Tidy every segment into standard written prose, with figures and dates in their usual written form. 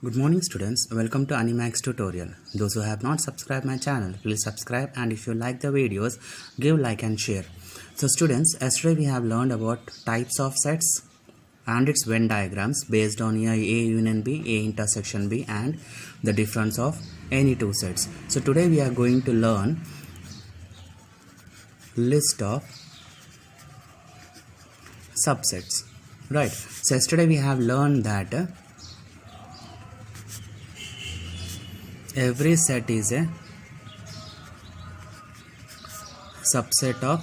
Good morning students, welcome to Animax tutorial. Those who have not subscribed my channel, please subscribe, and if you like the videos, give like and share. So students, yesterday we have learned about types of sets and its Venn diagrams based on A union B, A intersection B, and the difference of any two sets. So today we are going to learn list of subsets. Right. So yesterday we have learned that every set is a subset of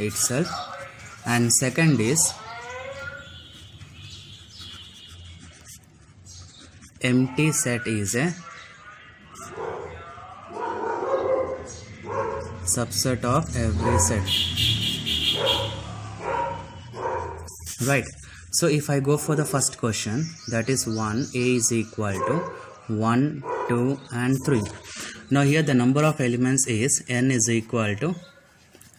itself, and second is empty set is a subset of every set. Right. So if I go for the first question, that is 1, A is equal to 1, 2 and 3. Now here the number of elements is n is equal to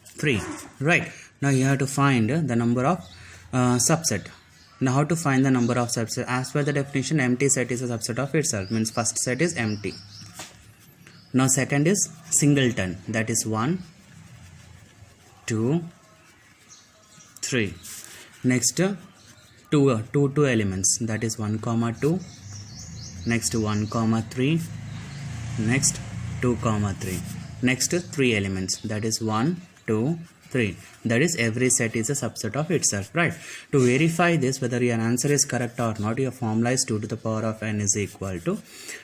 3. Right. Now you have to find the number of subset. Now how to find the number of subset? As per the definition, empty set is a subset of itself. Means first set is empty. Now second is singleton. That is 1, 2, 3. Next two elements. That is 1, 2. Next 1, 3. Next 2, 3. Next 3 elements. That is 1, 2, 3. That is every set is a subset of itself. Right. To verify this whether your answer is correct or not, your formula is 2 to the power of n is equal to,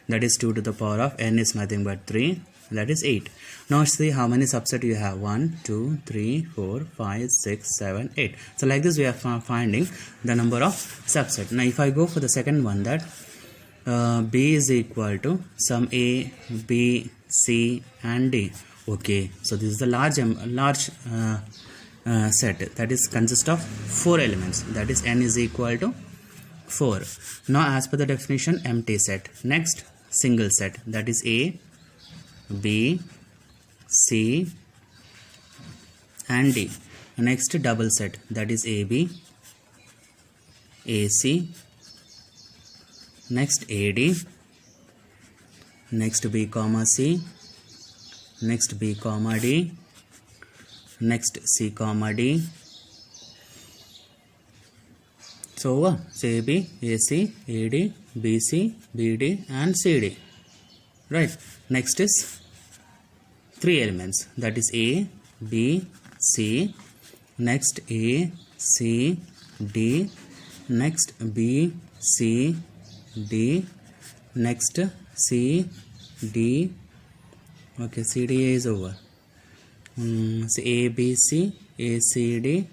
that is 2 to the power of n is nothing but 3. That is 8. Now see how many subset you have. 1, 2, 3, 4, 5, 6, 7, 8. So like this we are finding the number of subset. Now if I go for the second one, that B is equal to some A, B, C and D. Okay, so this is the large set that is consist of 4 elements. That is n is equal to 4. Now as per the definition, empty set. Next single set, that is A, B, C and D. Next double set, that is AB, AC, next AD, next B comma C, next B comma D, next C comma D. So AB, AC, AD, BC, BD and CD. Right. Next is 3 elements. That is A, B, C, next A, C, D, next B, C, D, next C, D. Okay, CD is over. So A, B, C, A, C, D,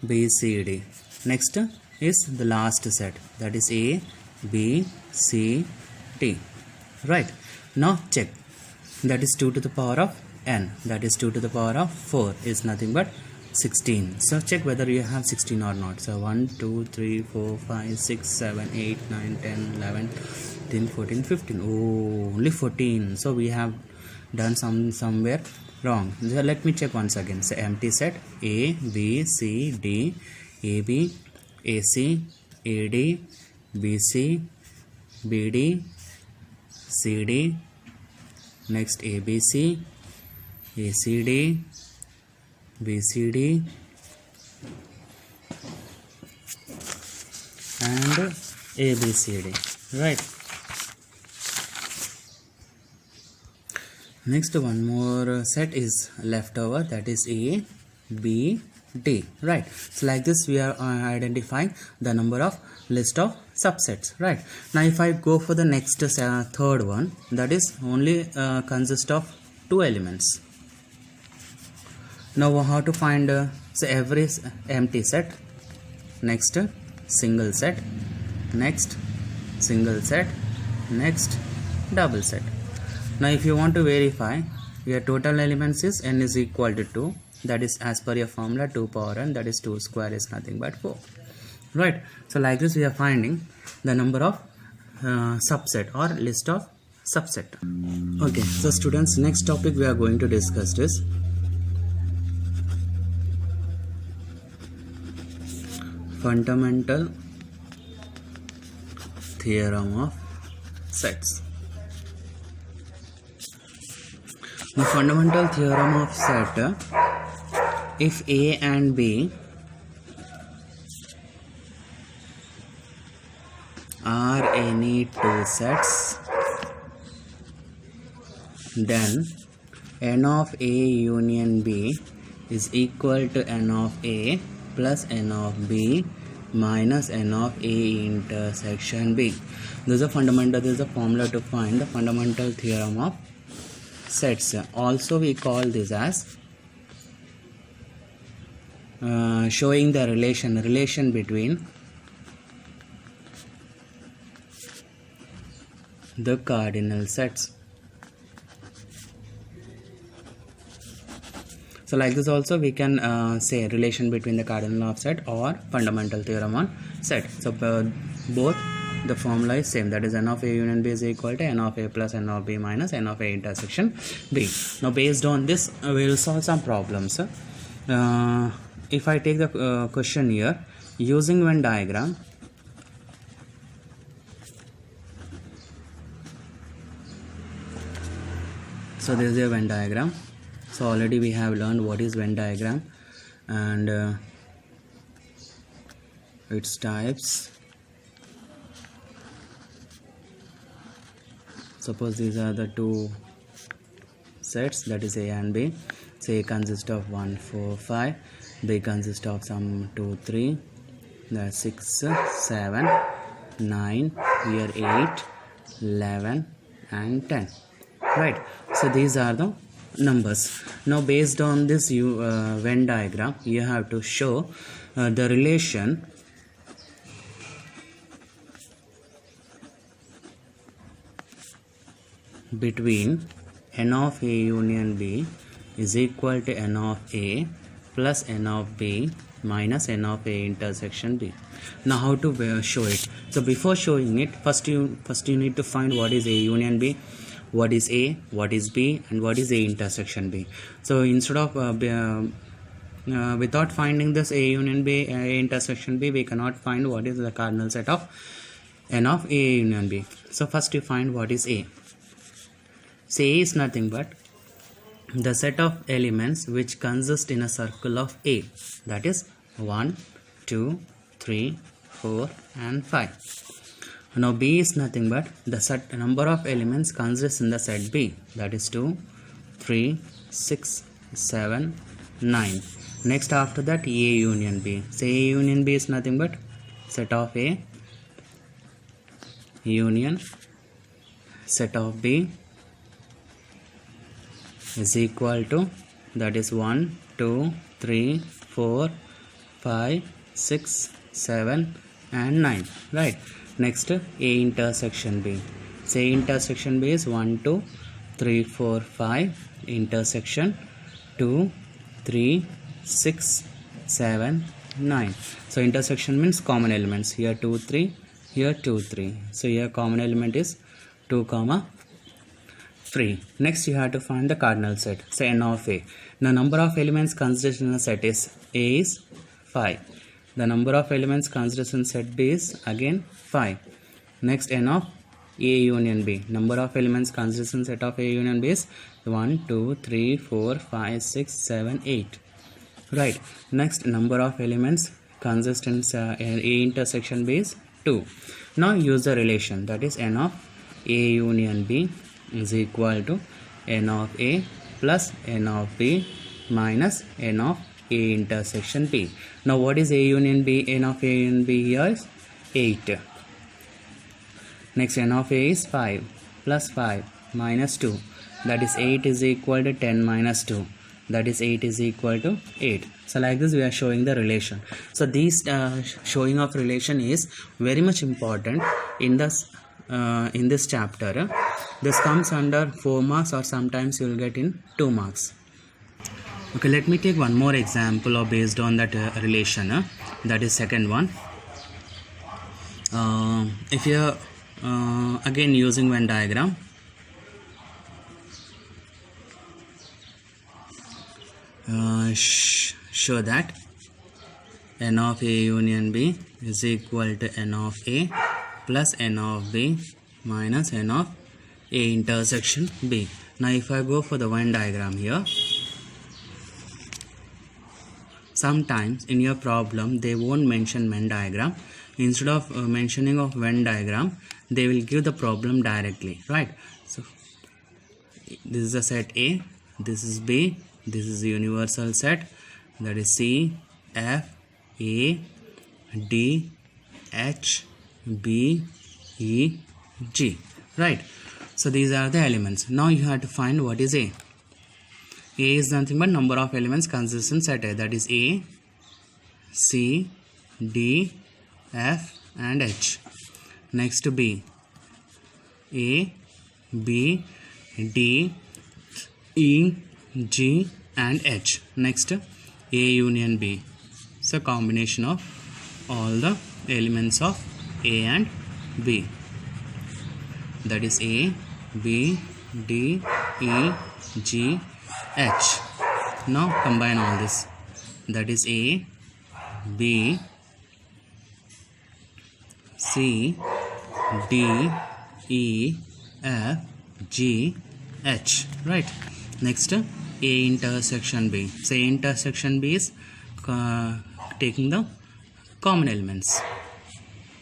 B, C, D. Next is the last set. That is A, B, C, D. Right. Now check. That is 2 to the power of n. That is 2 to the power of 4 is nothing but 16. So check whether you have 16 or not. So 1, 2, 3, 4, 5, 6, 7, 8, 9, 10, 11, 13, 14, 15. Oh, only 14. So we have done somewhere wrong. So let me check once again. So empty set A, B, C, D, AB, AC, AD, BC, BD, CD, next ABC, ACD, BCD and ABCD. Right. Next one more set is left over, that is A, B, D. Right. So like this we are identifying the number of list of subsets. Right. Now if I go for the next third one, that is only consist of 2 elements. Now how to find so every empty set, next single set, next single set, next double set. Now if you want to verify, your total elements is n is equal to 2. That is as per your formula 2 power n, that is 2 square is nothing but 4. Right. So like this we are finding the number of subset or list of subset. Okay, so students, next topic we are going to discuss is fundamental theorem of sets. The fundamental theorem of set, if A and B are any two sets, then n of A union B is equal to n of A plus n of B minus n of A intersection B. This is a formula to find the fundamental theorem of sets. Also we call this as showing the relation between the cardinal sets. So like this also we can say relation between the cardinal of set or fundamental theorem on set. So both the formula is same, that is n of A union B is equal to n of A plus n of B minus n of A intersection B. Now based on this we will solve some problems. If I take the question here, using Venn diagram, so this is a Venn diagram. So already we have learned what is Venn diagram and its types. Suppose these are the two sets, that is A and B. Say A consists of 1, 4, 5. B consists of some 2, 3. That's 6, 7, 9. Here 8, 11 and 10. Right. So these are the numbers. Now based on this Venn diagram, you have to show the relation between n of A union B is equal to n of A plus n of B minus n of A intersection B. Now how to show it? So before showing it, first you need to find what is A union B, what is A, what is B, and what is A intersection B. So instead of without finding this A union B, A intersection B, we cannot find what is the cardinal set of n of A union B. So first you find what is A. So A is nothing but the set of elements which consist in a circle of A, that is 1, 2, 3, 4 and 5. Now B is nothing but the number of elements consists in the set B, that is 2, 3, 6, 7, 9. Next after that A union B. Say A union B is nothing but set of A union set of B is equal to, that is 1, 2, 3, 4, 5, 6, 7 and 9. Right. Next A intersection B. Say intersection B is 1, 2, 3, 4, 5 intersection 2, 3, 6, 7, 9. So intersection means common elements. Here 2, 3, here 2, 3. So here common element is 2, 3. Next you have to find the cardinal set. Say n of A. The number of elements considered in a set is A is 5. The number of elements considered in set B is again 5. Next n of A union B. Number of elements considered in set of A union B is 1, 2, 3, 4, 5, 6, 7, 8. Right. Next number of elements consist in A intersection B is 2. Now use the relation, that is n of A union B is equal to n of A plus n of B minus n of A intersection B. Now what is A union B? N of A union B here is 8. Next n of A is 5 plus 5 minus 2, that is 8 is equal to 10 minus 2, that is 8 is equal to 8. So like this we are showing the relation. So this showing of relation is very much important in this chapter. This comes under 4 marks or sometimes you will get in 2 marks. Okay, let me take one more example of based on that relation. That is second one. If you are again using Venn diagram, show that n of A union B is equal to n of A plus n of b minus n of a intersection b. Now if I go for the Venn diagram here, sometimes in your problem they won't mention Venn diagram. Instead of mentioning of Venn diagram, they will give the problem directly, right? So this is a set A, this is B, this is a universal set, that is C, F, A, D, H, B, E, G, right? So these are the elements. Now you have to find what is A. A is nothing but number of elements consistent set A, that is A, C, D, F and H. Next B, A, B, D, E, G and H. Next A union B. So combination of all the elements of A and B, that is A, B, D, E, G, H. Now combine all this, that is A, B, C, D, E, F, G, H, right? Next A intersection B. So A intersection B is taking the common elements,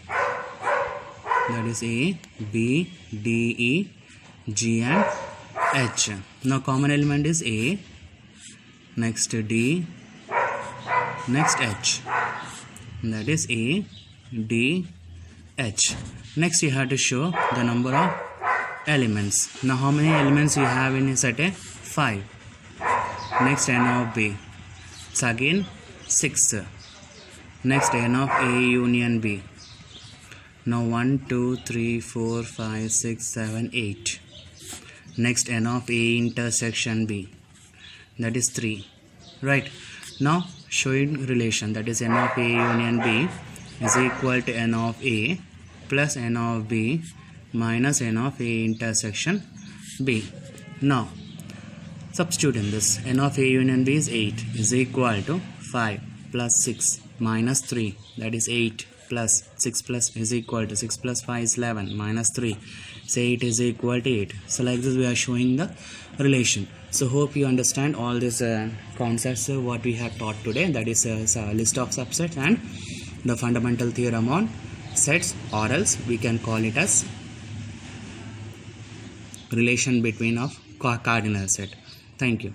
that is A, B, D, E, G and H. Now common element is A, next D, next H, that is A, D, H. Next you have to show the number of elements. Now how many elements you have in a set A? 5. Next n of B, it's again 6. Next n of A union B. Now 1, 2, 3, 4, 5, 6, 7, 8. Next n of A intersection B, that is 3, right? Now showing relation, that is n of A union B is equal to n of A plus n of B minus n of A intersection B. Now substitute in this, n of A union B is 8 is equal to 5 plus 6 minus 3, that is 8 plus 6 plus is equal to 6 plus 5 is 11 minus 3, so 8 is equal to 8. So like this we are showing the relation. So hope you understand all these concepts what we have taught today, that is a list of subsets and the fundamental theorem on sets, or else we can call it as relation between of cardinal set. Thank you.